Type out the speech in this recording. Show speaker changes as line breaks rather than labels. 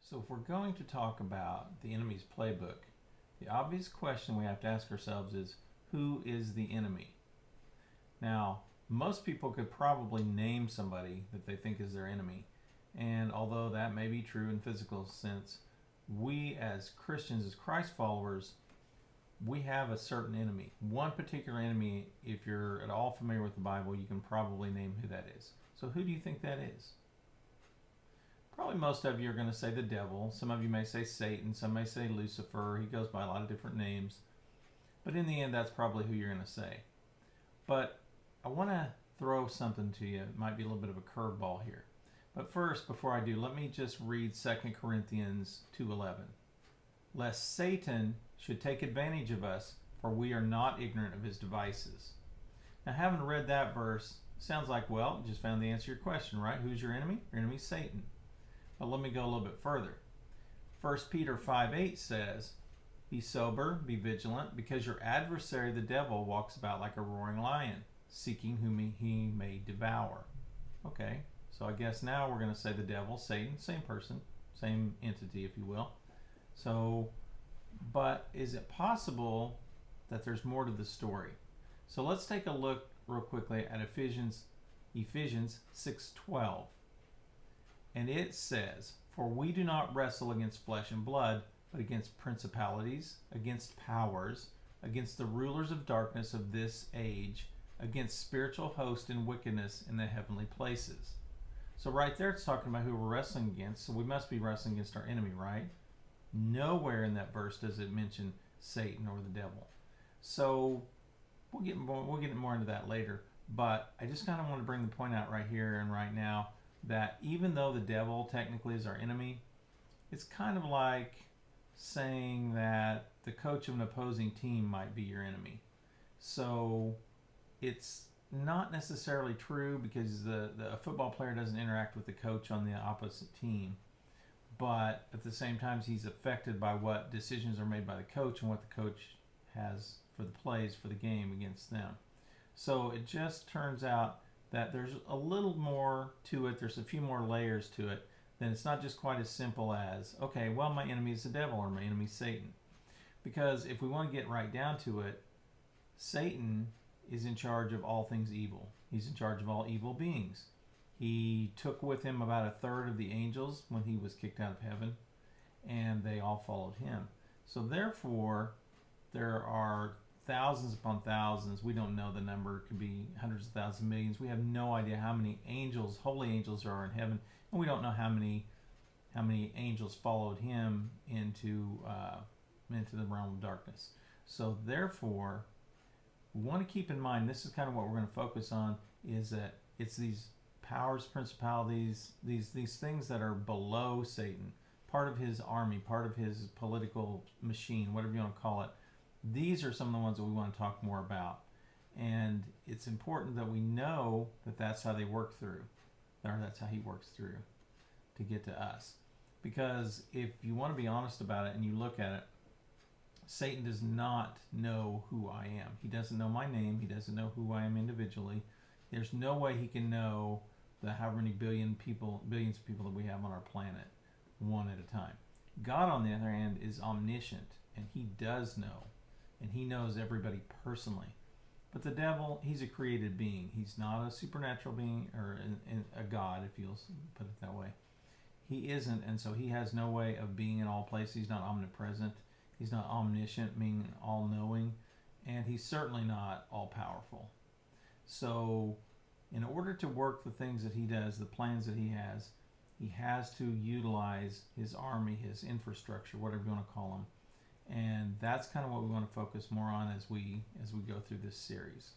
So, if we're going to talk about the enemy's playbook, the obvious question we have to ask ourselves is who is the enemy? Now, most people could probably name somebody that they think is their enemy. And although that may be true in physical sense, we as Christians, as Christ followers, we have a certain enemy. One particular enemy, if you're at all familiar with the Bible, you can probably name who that is. So, who do you think that is? Probably most of you are going to say the devil. Some of you may say Satan. Some may say Lucifer. He goes by a lot of different names. But in the end, that's probably who you're going to say. But I want to throw something to you. It might be a little bit of a curveball here. But first, before I do, let me just read 2 Corinthians 2:11. Lest Satan should take advantage of us, for we are not ignorant of his devices. Now, having read that verse, sounds like, well, just found the answer to your question, right? Who's your enemy? Your enemy is Satan. But let me go a little bit further. 1 Peter 5:8 says, be sober, be vigilant, because your adversary, the devil, walks about like a roaring lion, seeking whom he may devour. Okay, so I guess now we're going to say the devil, Satan, same person, same entity, if you will. So, but is it possible that there's more to the story? So let's take a look real quickly at Ephesians 6:12. And it says, for we do not wrestle against flesh and blood, but against principalities, against powers, against the rulers of darkness of this age, against spiritual hosts and wickedness in the heavenly places. So right there it's talking about who we're wrestling against. So we must be wrestling against our enemy, right? Nowhere in that verse does it mention Satan or the devil. So we'll get more into that later. But I just kind of want to bring the point out right here and right now that even though the devil technically is our enemy, it's kind of like saying that the coach of an opposing team might be your enemy. So it's not necessarily true because the football player doesn't interact with the coach on the opposite team. But at the same time, he's affected by what decisions are made by the coach and what the coach has for the plays for the game against them. So it just turns out that there's a little more to it. There's a few more layers to it. Then it's not just quite as simple as, okay, well, my enemy is the devil or my enemy is Satan. Because if we want to get right down to it, Satan is in charge of all things evil. He's in charge of all evil beings. He took with him about a third of the angels when he was kicked out of heaven, and they all followed him. So therefore, there are thousands upon thousands. We don't know the number. It could be hundreds of thousands, millions. We have no idea how many angels, holy angels, are in heaven, and we don't know how many angels followed him into the realm of darkness. So therefore, we want to keep in mind, this is kind of what we're going to focus on, is that it's these powers, principalities, these things that are below Satan, part of his army, part of his political machine, whatever you want to call it. These are some of the ones that we want to talk more about. And it's important that we know that that's how they work through, or that's how he works through to get to us. Because if you want to be honest about it and you look at it, Satan does not know who I am. He doesn't know my name. He doesn't know who I am individually. There's no way he can know the however many billions of people that we have on our planet, one at a time. God, on the other hand, is omniscient, and he does know, and he knows everybody personally. But the devil, he's a created being. He's not a supernatural being or a god, if you'll put it that way. He isn't, and so he has no way of being in all places. He's not omnipresent. He's not omniscient, meaning all-knowing, and he's certainly not all-powerful. So in order to work the things that he does, the plans that he has to utilize his army, his infrastructure, whatever you want to call them. And that's kind of what we want to focus more on as we go through this series.